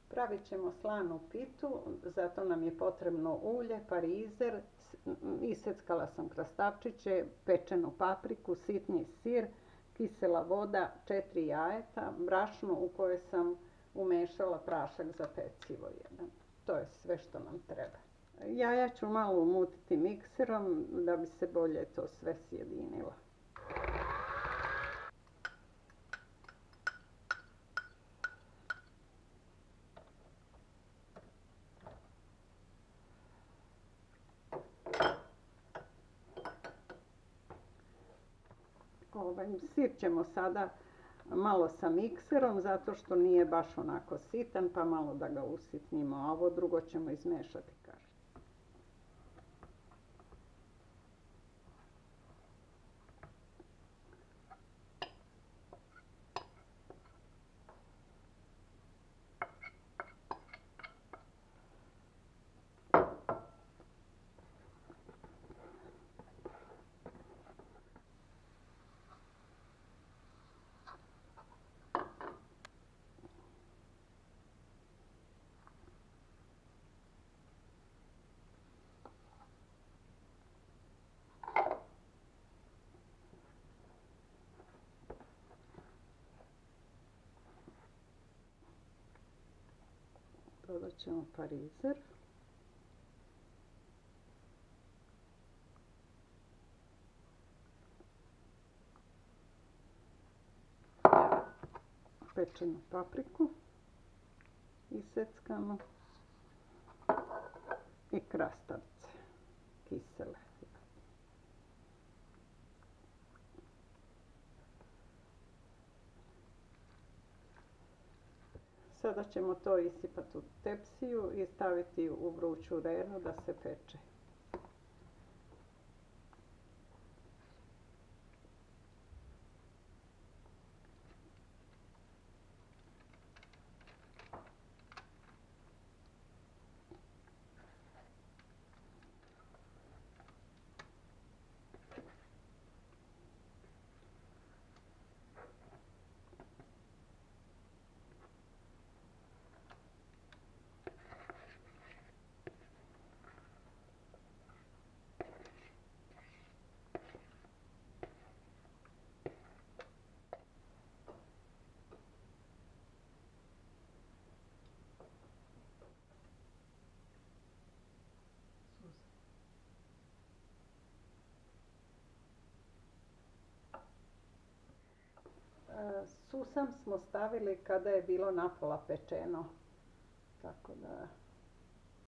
Pravit ćemo slanu pitu, zato nam je potrebno ulje, parizer, iseckala sam krastavčiće, pečenu papriku, sitni sir, kisela voda, 4 jajeta, brašno u koje sam umešala prašak za pecivo jedan. To je sve što nam treba. Jaja ću malo umutiti mikserom da bi se bolje to sve sjedinilo. Sir ćemo sada malo sa mikserom zato što nije baš onako sitan, pa malo da ga usitnimo, a ovo drugo ćemo izmešati kasnije. Dodat ćemo parizer. Pečenu papriku iseckanu i krastavce kisele. Sada ćemo to isipati u tepsiju i staviti u vruću renu da se peče. Susam smo stavili kada je bilo napola pečeno,